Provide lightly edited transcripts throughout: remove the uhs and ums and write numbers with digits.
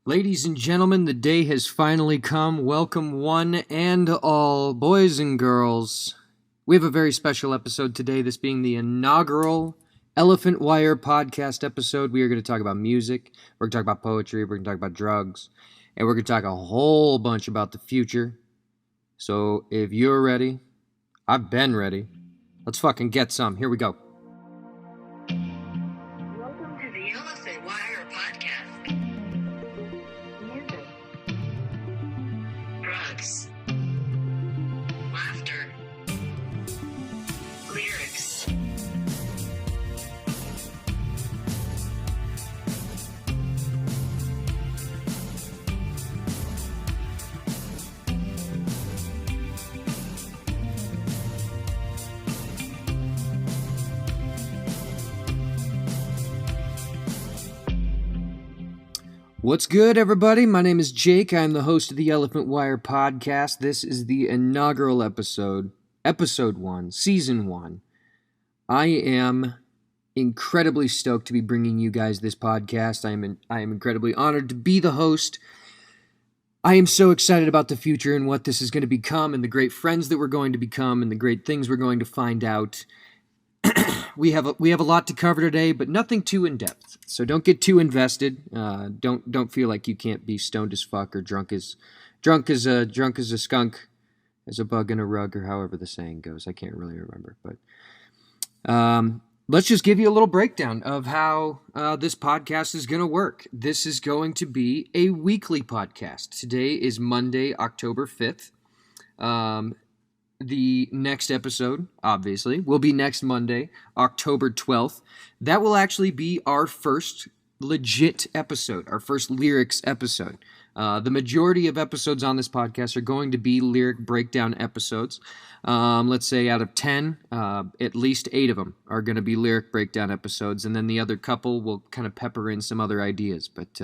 Ladies and gentlemen, the day has finally come. Welcome one and all, boys and girls. We have a very special episode today, this being the inaugural Elephant Wire podcast episode. We are going to talk about music, we're going to talk about poetry, we're going to talk about drugs, and we're going to talk a whole bunch about the future. So if you're ready, I've been ready. Let's fucking get some. Here we go. Welcome to the Elephant Wire podcast. Music, drugs, laughter, lyrics. What's good, everybody? My name is Jake. I'm the host of the Elephant Wire podcast. This is the inaugural episode, episode 1, season 1. I am incredibly stoked to be bringing you guys this podcast. I am incredibly honored to be the host. I am so excited about the future and what this is going to become and the great friends that we're going to become and the great things we're going to find out. We have a lot to cover today, but nothing too in depth. So don't get too invested. Don't feel like you can't be stoned as fuck or drunk as a skunk, as a bug in a rug, or however the saying goes. I can't really remember, but let's just give you a little breakdown of how this podcast is going to work. This is going to be a weekly podcast. Today is Monday, October 5th. The next episode, obviously, will be next Monday, October 12th. That will actually be our first legit episode, our first lyrics episode. The majority of episodes on this podcast are going to be lyric breakdown episodes. Let's say out of 10, at least 8 of them are going to be lyric breakdown episodes, and then the other couple will kind of pepper in some other ideas. But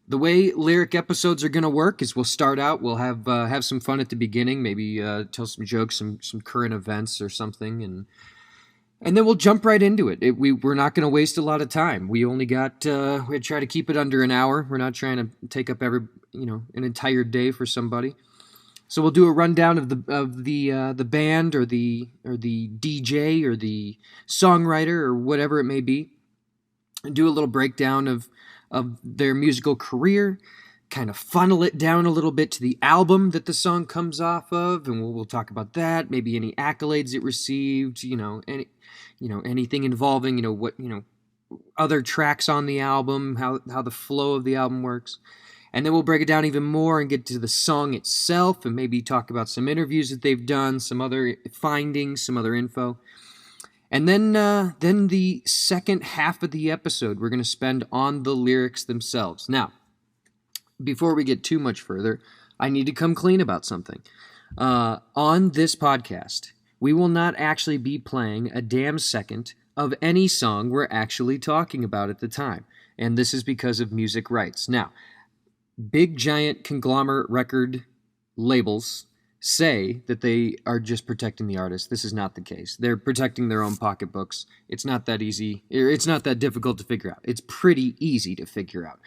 the way lyric episodes are going to work is we'll start out, we'll have some fun at the beginning, maybe tell some jokes, some current events or something, and then we'll jump right into it. We're not going to waste a lot of time. We only got we try to keep it under an hour. We're not trying to take up an entire day for somebody. So we'll do a rundown of the band or the DJ or the songwriter or whatever it may be, and do a little breakdown of their musical career, kind of funnel it down a little bit to the album that the song comes off of, and we'll talk about that, maybe any accolades it received, anything involving, other tracks on the album, how the flow of the album works. And then we'll break it down even more and get to the song itself and maybe talk about some interviews that they've done, some other findings, some other info. And then the second half of the episode we're going to spend on the lyrics themselves. Now, before we get too much further, I need to come clean about something. On this podcast, we will not actually be playing a damn second of any song we're actually talking about at the time. And this is because of music rights. Now, big giant conglomerate record labels say that they are just protecting the artist. This is not the case. They're protecting their own pocketbooks. It's not that easy. It's not that difficult to figure out. It's pretty easy to figure out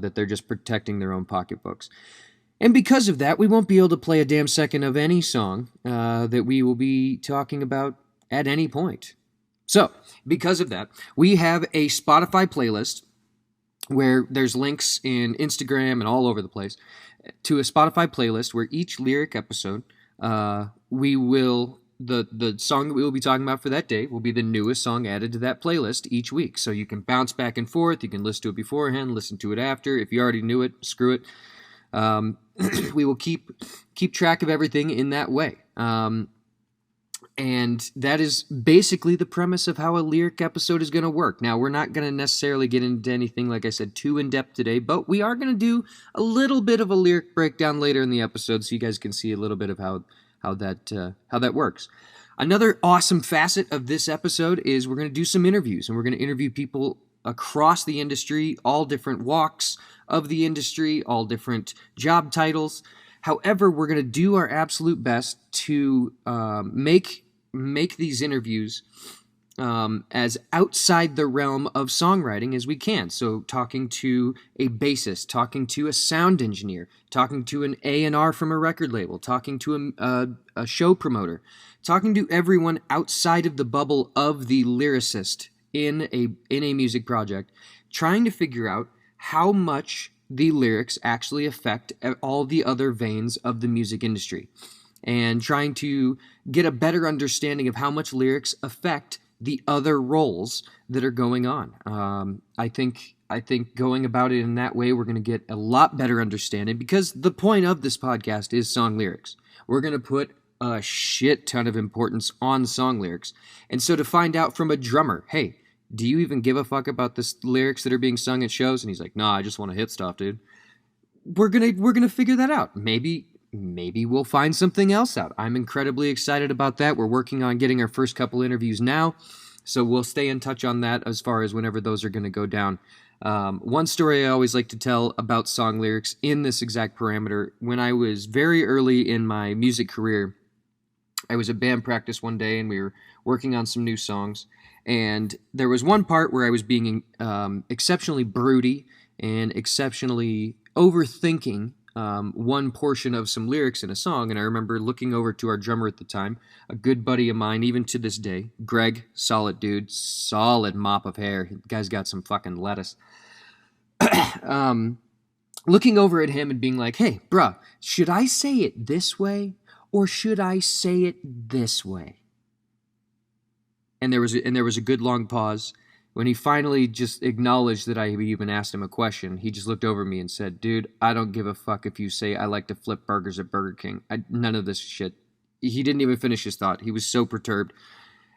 that they're just protecting their own pocketbooks. And because of that, we won't be able to play a damn second of any song that we will be talking about at any point. So, because of that, we have a Spotify playlist where there's links in Instagram and all over the place to a Spotify playlist where each lyric episode, the song that we will be talking about for that day will be the newest song added to that playlist each week. So you can bounce back and forth. You can listen to it beforehand, listen to it after. If you already knew it, screw it. We will keep track of everything in that way. And that is basically the premise of how a lyric episode is going to work. Now, we're not going to necessarily get into anything, like I said, too in-depth today, but we are going to do a little bit of a lyric breakdown later in the episode so you guys can see a little bit of how that works. Another awesome facet of this episode is we're going to do some interviews, and we're going to interview people across the industry, all different walks of the industry, all different job titles. However, we're going to do our absolute best to make these interviews as outside the realm of songwriting as we can. So talking to a bassist, talking to a sound engineer, talking to an A&R from a record label, talking to a show promoter, talking to everyone outside of the bubble of the lyricist in a music project, trying to figure out how much the lyrics actually affect all the other veins of the music industry, and trying to get a better understanding of how much lyrics affect the other roles that are going on. I think going about it in that way, we're going to get a lot better understanding, because the point of this podcast is song lyrics. We're going to put a shit ton of importance on song lyrics. And so to find out from a drummer, hey, do you even give a fuck about the lyrics that are being sung at shows? And he's like, nah, I just want to hit stuff, dude. We're gonna figure that out. Maybe we'll find something else out. I'm incredibly excited about that. We're working on getting our first couple interviews now, so we'll stay in touch on that as far as whenever those are going to go down. One story I always like to tell about song lyrics in this exact parameter: when I was very early in my music career, I was at band practice one day and we were working on some new songs, and there was one part where I was being exceptionally broody and exceptionally overthinking one portion of some lyrics in a song. And I remember looking over to our drummer at the time, a good buddy of mine, even to this day, Greg, solid dude, solid mop of hair. The guy's got some fucking lettuce. Looking over at him and being like, hey, bruh, should I say it this way or should I say it this way? And there was a good long pause. When he finally just acknowledged that I even asked him a question, he just looked over at me and said, dude, I don't give a fuck if you say I like to flip burgers at Burger King. None of this shit. He didn't even finish his thought. He was so perturbed.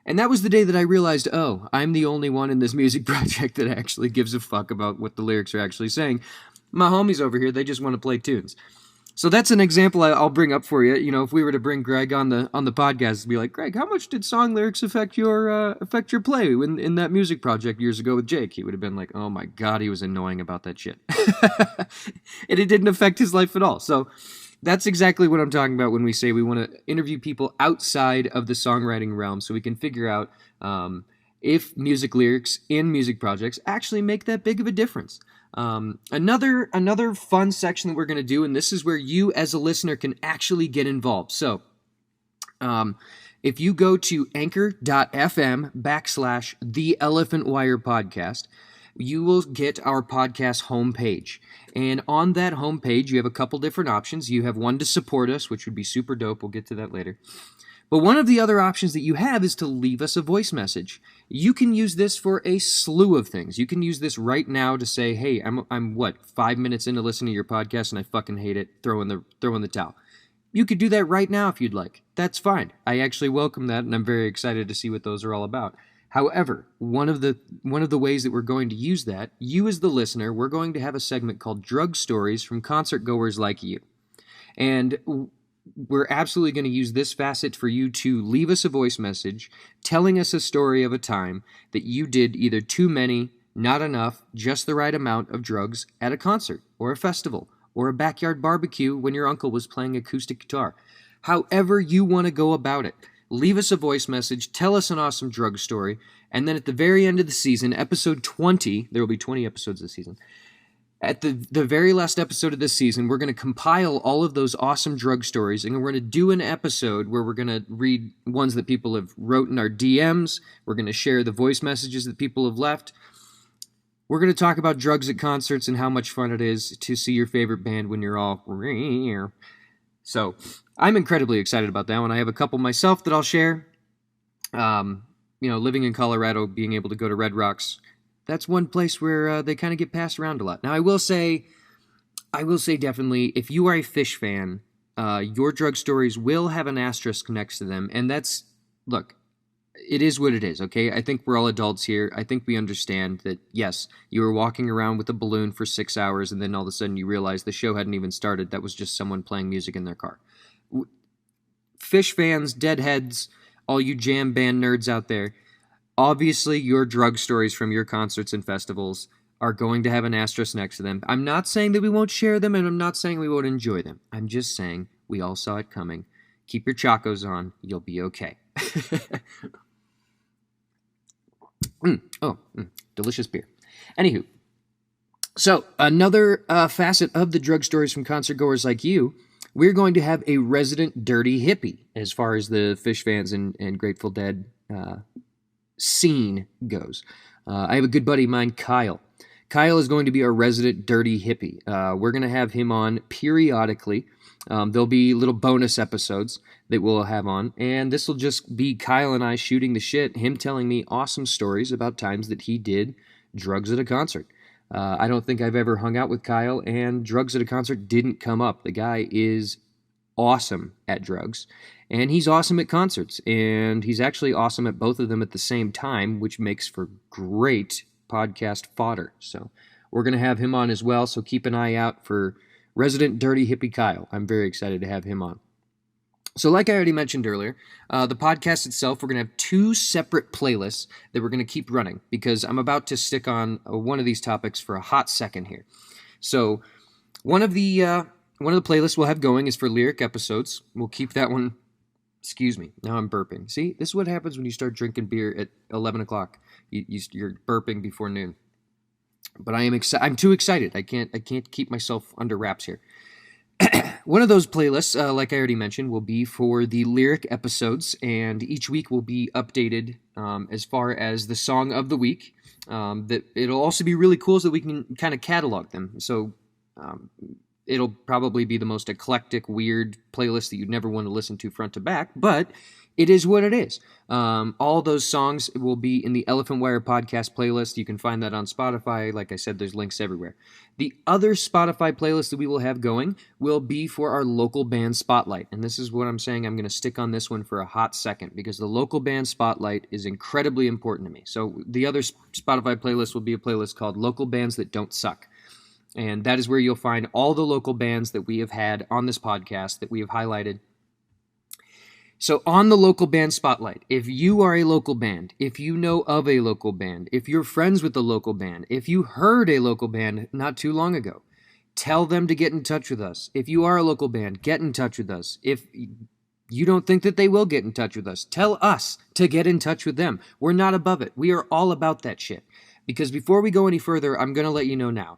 And that was the day that I realized, oh, I'm the only one in this music project that actually gives a fuck about what the lyrics are actually saying. My homies over here, they just want to play tunes. So that's an example I'll bring up for you. You know, if we were to bring Greg on the podcast and be like, Greg, how much did song lyrics affect your play in that music project years ago with Jake? He would have been like, oh my God, he was annoying about that shit. And it didn't affect his life at all. So that's exactly what I'm talking about when we say we want to interview people outside of the songwriting realm, so we can figure out if music lyrics in music projects actually make that big of a difference. Another fun section that we're going to do, and this is where you as a listener can actually get involved. So if you go to anchor.fm/The Elephant Wire Podcast, you will get our podcast homepage. And on that homepage, you have a couple different options. You have one to support us, which would be super dope. We'll get to that later. But one of the other options that you have is to leave us a voice message. You can use this for a slew of things. You can use this right now to say, hey, I'm 5 minutes into listening to your podcast and I fucking hate it. Throw in the towel. You could do that right now if you'd like. That's fine. I actually welcome that, and I'm very excited to see what those are all about. However, one of the ways that we're going to use that, you as the listener, we're going to have a segment called Drug Stories from Concert Goers Like You. And we're absolutely going to use this facet for you to leave us a voice message telling us a story of a time that you did either too many, not enough, just the right amount of drugs at a concert or a festival or a backyard barbecue when your uncle was playing acoustic guitar. However you want to go about it, leave us a voice message, tell us an awesome drug story, and then at the very end of the season, episode 20, there will be 20 episodes this season, at the very last episode of this season, we're going to compile all of those awesome drug stories, and we're going to do an episode where we're going to read ones that people have wrote in our DMs. We're going to share the voice messages that people have left. We're going to talk about drugs at concerts and how much fun it is to see your favorite band when you're all... So I'm incredibly excited about that one. I have a couple myself that I'll share. Living in Colorado, being able to go to Red Rocks, that's one place where they kind of get passed around a lot. Now, I will say definitely, if you are a Fish fan, your drug stories will have an asterisk next to them. And look, it is what it is, okay? I think we're all adults here. I think we understand that, yes, you were walking around with a balloon for 6 hours, and then all of a sudden you realize the show hadn't even started. That was just someone playing music in their car. Fish fans, deadheads, all you jam band nerds out there, obviously, your drug stories from your concerts and festivals are going to have an asterisk next to them. I'm not saying that we won't share them, and I'm not saying we won't enjoy them. I'm just saying we all saw it coming. Keep your chacos on. You'll be okay. Delicious beer. Anywho, so another facet of the drug stories from concert goers like you, we're going to have a resident dirty hippie as far as the Fish fans and Grateful Dead scene goes. I have a good buddy of mine, Kyle. Kyle is going to be our resident dirty hippie. We're going to have him on periodically. There'll be little bonus episodes that we'll have on, and this will just be Kyle and I shooting the shit, him telling me awesome stories about times that he did drugs at a concert. I don't think I've ever hung out with Kyle, and drugs at a concert didn't come up. The guy is awesome at drugs, and he's awesome at concerts, and he's actually awesome at both of them at the same time, which makes for great podcast fodder. So we're going to have him on as well, so keep an eye out for resident dirty hippie Kyle. I'm very excited to have him on. So like I already mentioned earlier, the podcast itself, we're going to have 2 separate playlists that we're going to keep running because I'm about to stick on one of these topics for a hot second here. So one of the playlists we'll have going is for lyric episodes. We'll keep that one. Excuse me. Now I'm burping. See, this is what happens when you start drinking beer at 11 o'clock. You're burping before noon. But I'm too excited. I can't keep myself under wraps here. One of those playlists, like I already mentioned, will be for the lyric episodes, and each week will be updated as far as the song of the week. That it'll also be really cool so that we can kind of catalog them. So it'll probably be the most eclectic, weird playlist that you'd never want to listen to front to back, but it is what it is. All those songs will be in the Elephant Wire podcast playlist. You can find that on Spotify. Like I said, there's links everywhere. The other Spotify playlist that we will have going will be for our local band spotlight. And this is what I'm saying. I'm going to stick on this one for a hot second because the local band spotlight is incredibly important to me. So the other Spotify playlist will be a playlist called Local Bands That Don't Suck. And that is where you'll find all the local bands that we have had on this podcast that we have highlighted. So on the local band spotlight, if you are a local band, if you know of a local band, if you're friends with a local band, if you heard a local band not too long ago, tell them to get in touch with us. If you are a local band, get in touch with us. If you don't think that they will get in touch with us, tell us to get in touch with them. We're not above it. We are all about that shit. Because before we go any further, I'm going to let you know now.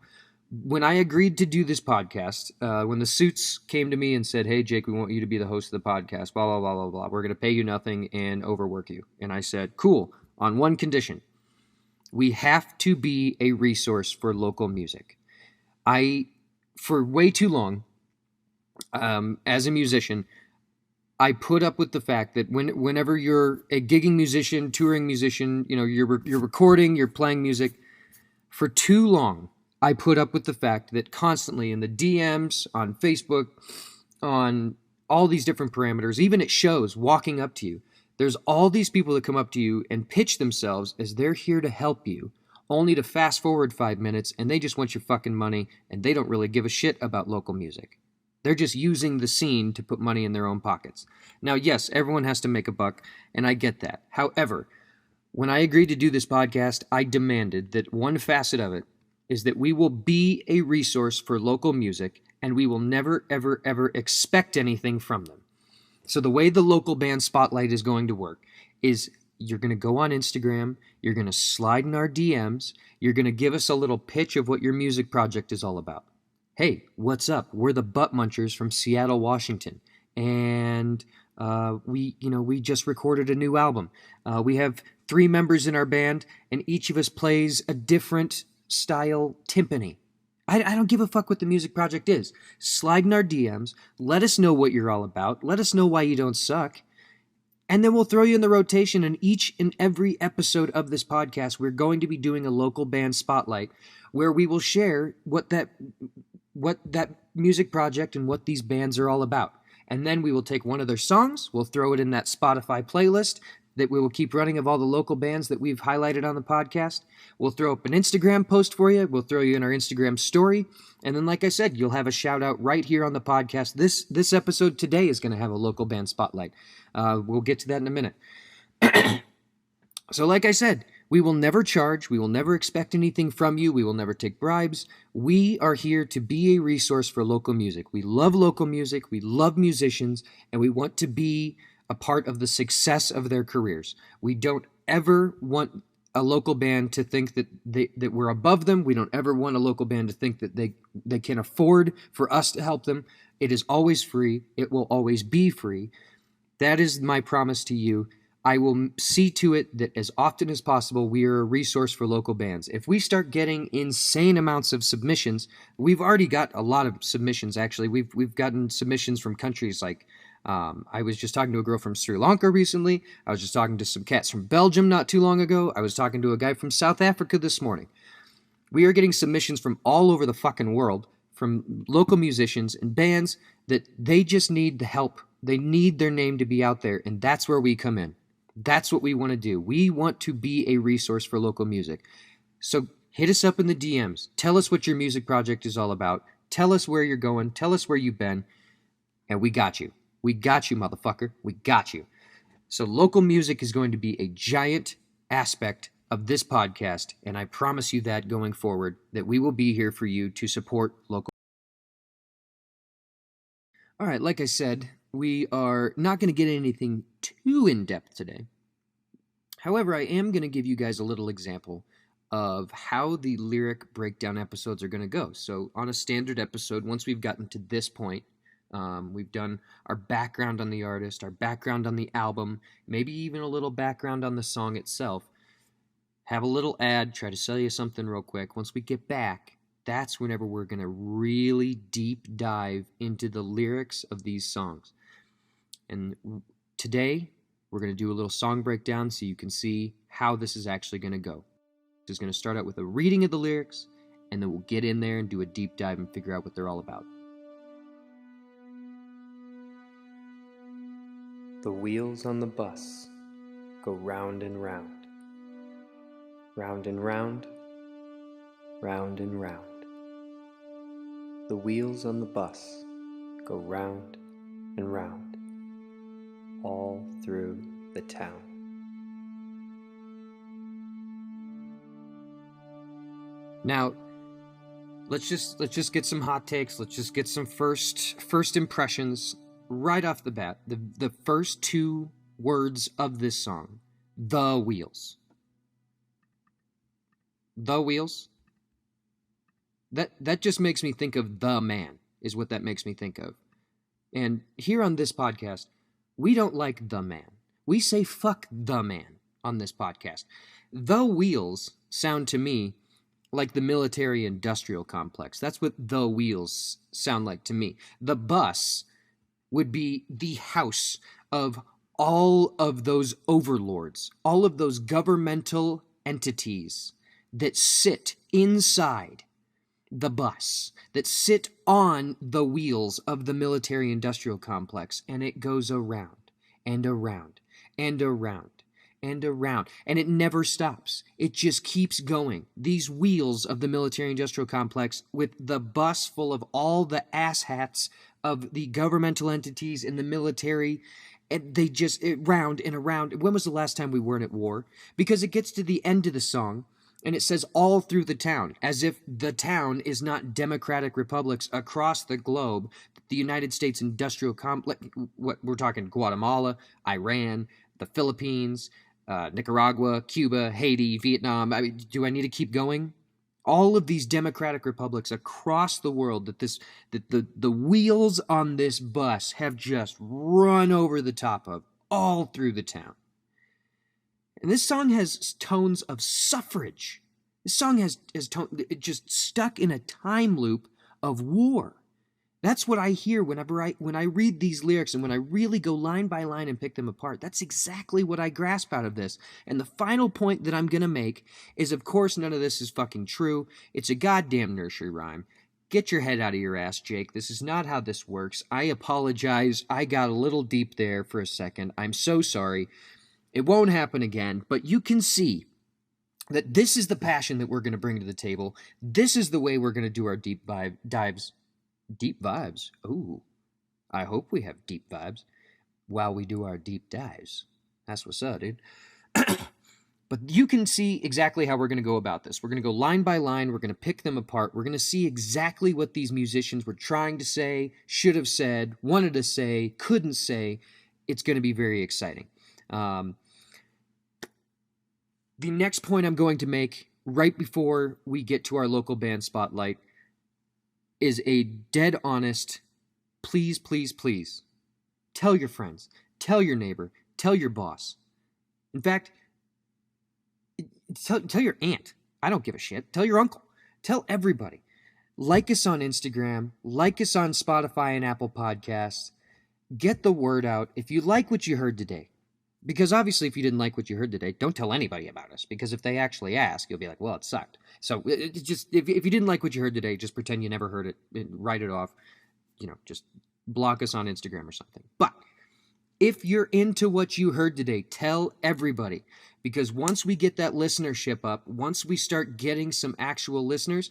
When I agreed to do this podcast, when the Suits came to me and said, hey, Jake, we want you to be the host of the podcast, blah, blah, blah, blah, blah. We're going to pay you nothing and overwork you. And I said, cool, on one condition. We have to be a resource for local music. For way too long, as a musician, I put up with the fact that whenever you're a gigging musician, touring musician, you're recording, you're playing music, for too long, I put up with the fact that constantly in the DMs, on Facebook, on all these different parameters, even at shows, walking up to you, there's all these people that come up to you and pitch themselves as they're here to help you, only to fast forward 5 minutes and they just want your fucking money and they don't really give a shit about local music. They're just using the scene to put money in their own pockets. Now, yes, everyone has to make a buck, and I get that. However, when I agreed to do this podcast, I demanded that one facet of it is that we will be a resource for local music, and we will never, ever, ever expect anything from them. So the way the local band spotlight is going to work is you're going to go on Instagram, you're going to slide in our DMs, you're going to give us a little pitch of what your music project is all about. Hey, what's up? We're the Butt Munchers from Seattle, Washington, and we just recorded a new album. We have 3 members in our band, and each of us plays a different style timpani. I don't give a fuck what the music project is. Slide in our DMs, let us know what you're all about, let us know why you don't suck, and then we'll throw you in the rotation. In each and every episode of this podcast, we're going to be doing a local band spotlight where we will share what that music project and what these bands are all about. And then we will take one of their songs, we'll throw it in that Spotify playlist that we will keep running of all the local bands that we've highlighted on the podcast. We'll throw up an Instagram post for you. We'll throw you in our Instagram story. And then, like I said, you'll have a shout out right here on the podcast. This episode today is going to have a local band spotlight. We'll get to that in a minute. So like I said, we will never charge. We will never expect anything from you. We will never take bribes. We are here to be a resource for local music. We love local music. We love musicians. And we want to be a part of the success of their careers. We don't ever want a local band to think that that we're above them. We don't ever want a local band to think that they can afford for us to help them. It is always free. It will always be free. That is my promise to you. I will see to it that as often as possible, we are a resource for local bands. If we start getting insane amounts of submissions, we've already got a lot of submissions, actually. We've gotten submissions from countries like, I was just talking to a girl from Sri Lanka recently. I was just talking to some cats from Belgium not too long ago. I was talking to a guy from South Africa this morning. We are getting submissions from all over the fucking world, from local musicians and bands that they just need the help. They need their name to be out there, and that's where we come in. That's what we want to do. We want to be a resource for local music. So hit us up in the DMs. Tell us what your music project is all about. Tell us where you're going. Tell us where you've been. And we got you. We got you, motherfucker. We got you. So local music is going to be a giant aspect of this podcast, and I promise you that going forward, that we will be here for you to support local. All right, like I said, we are not going to get anything too in-depth today. However, I am going to give you guys a little example of how the lyric breakdown episodes are going to go. So on a standard episode, once we've gotten to this point, we've done our background on the artist, our background on the album, maybe even a little background on the song itself. Have a little ad, try to sell you something real quick. Once we get back, that's whenever we're going to really deep dive into the lyrics of these songs. And today, we're going to do a little song breakdown so you can see how this is actually going to go. This is going to start out with a reading of the lyrics, and then we'll get in there and do a deep dive and figure out what they're all about. The wheels on the bus go round and round. Round and round, round and round. The wheels on the bus go round and round, all through the town. Now, let's just get some hot takes. Let's just get some first impressions right off the bat. The first two words of this song, the wheels. The wheels. That just makes me think of the man, is what that makes me think of. And here on this podcast, we don't like the man. We say fuck the man on this podcast. The wheels sound to me like the military-industrial complex. That's what the wheels sound like to me. The bus would be the house of all of those overlords, all of those governmental entities that sit inside the bus, that sit on the wheels of the military-industrial complex, and it goes around and around and around and around, and it never stops. It just keeps going. These wheels of the military-industrial complex, with the bus full of all the asshats of the governmental entities in the military, and they just round and around. When was the last time we weren't at war? Because it gets to the end of the song, and it says all through the town, as if the town is not democratic republics across the globe. The United States industrial complex, what we're talking, Guatemala, Iran, the Philippines, Nicaragua, Cuba, Haiti, Vietnam. I mean, do I need to keep going? All of these democratic republics across the world that the wheels on this bus have just run over the top of, all through the town. And this song has tones of suffrage. This song has it just stuck in a time loop of war. That's what I hear when I read these lyrics, and when I really go line by line and pick them apart. That's exactly what I grasp out of this. And the final point that I'm going to make is, of course, none of this is fucking true. It's a goddamn nursery rhyme. Get your head out of your ass, Jake. This is not how this works. I apologize. I got a little deep there for a second. I'm so sorry. It won't happen again, but you can see that this is the passion that we're going to bring to the table. This is the way we're going to do our deep dives. Deep vibes. Ooh, I hope we have deep vibes while we do our deep dives. That's what's up, dude. But you can see exactly how we're going to go about this. We're going to go line by line. We're going to pick them apart. We're going to see exactly what these musicians were trying to say, should have said, wanted to say, couldn't say. It's going to be very exciting. The next point I'm going to make right before we get to our local band spotlight is a dead honest, please, please, please, tell your friends, tell your neighbor, tell your boss. In fact, tell your aunt. I don't give a shit. Tell your uncle. Tell everybody. Like us on Instagram. Like us on Spotify and Apple Podcasts. Get the word out if you like what you heard today. Because obviously, if you didn't like what you heard today, don't tell anybody about us. Because if they actually ask, you'll be like, well, it sucked. So just if you didn't like what you heard today, just pretend you never heard it and write it off. Just block us on Instagram or something. But if you're into what you heard today, tell everybody. Because once we get that listenership up, once we start getting some actual listeners,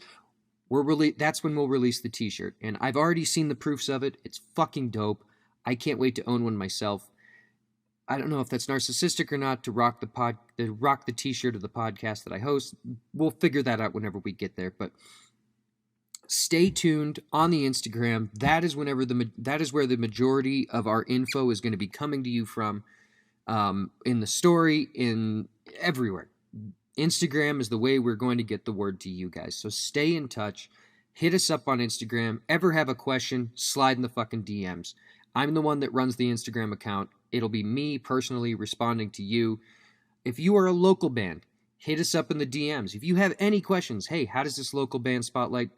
that's when we'll release the t-shirt. And I've already seen the proofs of it. It's fucking dope. I can't wait to own one myself. I don't know if that's narcissistic or not to rock the t-shirt of the podcast that I host. We'll figure that out whenever we get there. But stay tuned on the Instagram. That is where the majority of our info is going to be coming to you from. In the story, in everywhere. Instagram is the way we're going to get the word to you guys. So stay in touch. Hit us up on Instagram. Ever have a question, slide in the fucking DMs. I'm the one that runs the Instagram account. It'll be me personally responding to you. If you are a local band, hit us up in the DMs. If you have any questions, hey, how does this local band spotlight,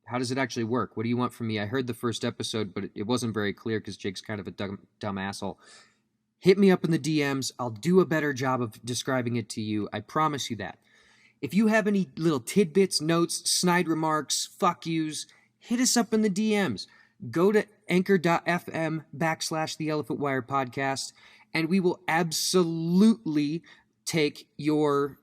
how does it actually work? What do you want from me? I heard the first episode, but it wasn't very clear because Jake's kind of a dumb asshole. Hit me up in the DMs. I'll do a better job of describing it to you. I promise you that. If you have any little tidbits, notes, snide remarks, fuck yous, hit us up in the DMs. Go to anchor.fm/The Elephant Wire Podcast, and we will absolutely take your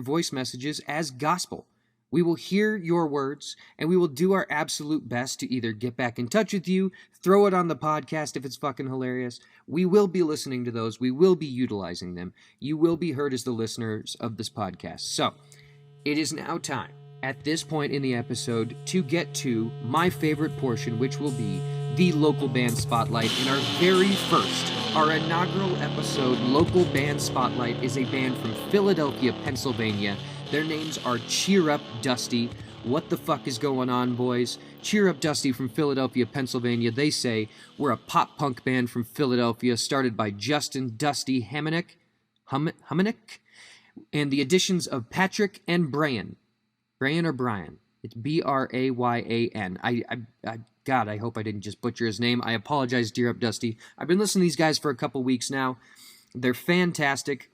voice messages as gospel. We will hear your words, and we will do our absolute best to either get back in touch with you, throw it on the podcast if it's fucking hilarious. We will be listening to those. We will be utilizing them. You will be heard as the listeners of this podcast. So, it is now time, at this point in the episode, to get to my favorite portion, which will be the local band spotlight. And our inaugural episode, Local Band Spotlight, is a band from Philadelphia, Pennsylvania. Their names are Cheer Up Dusty. What the fuck is going on, boys? Cheer Up Dusty from Philadelphia, Pennsylvania. They say we're a pop-punk band from Philadelphia started by Justin Dusty Hamonic, and the additions of Patrick and Brian. Brian or Brian? It's Bryan. God, I hope I didn't just butcher his name. I apologize, Cheer Up Dusty. I've been listening to these guys for a couple weeks now. They're fantastic.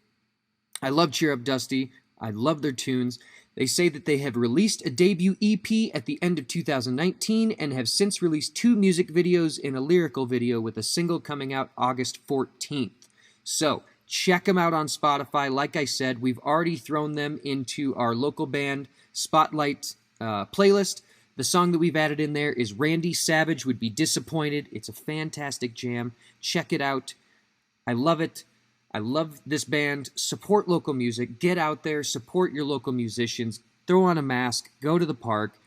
I love Cheer Up Dusty. I love their tunes. They say that they have released a debut EP at the end of 2019 and have since released 2 music videos and a lyrical video with a single coming out August 14th. So, check them out on Spotify. Like I said, we've already thrown them into our local band Spotlight playlist. The song that we've added in there is Randy Savage Would Be Disappointed. It's a fantastic jam. Check it out. I love it. I love this band. Support local music. Get out there. Support your local musicians. Throw on a mask. Go to the park.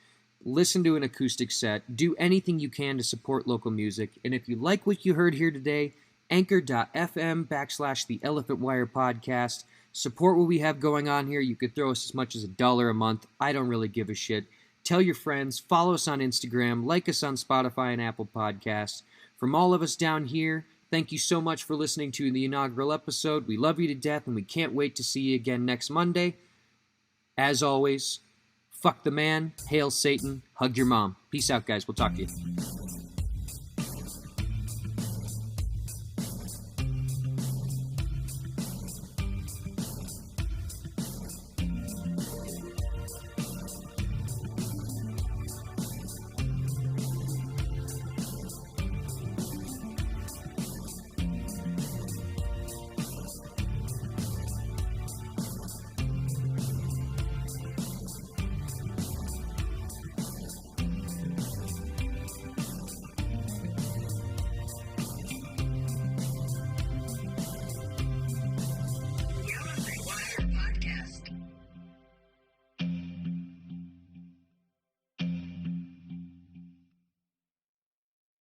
Listen to an acoustic set. Do anything you can to support local music. And if you like what you heard here today, anchor.fm/The Elephant Wire Podcast. Support what we have going on here. You could throw us as much as $1 a month. I don't really give a shit. Tell your friends. Follow us on Instagram. Like us on Spotify and Apple Podcasts. From all of us down here, thank you so much for listening to the inaugural episode. We love you to death, and we can't wait to see you again next Monday. As always, fuck the man, hail Satan, hug your mom. Peace out, guys. We'll talk to you.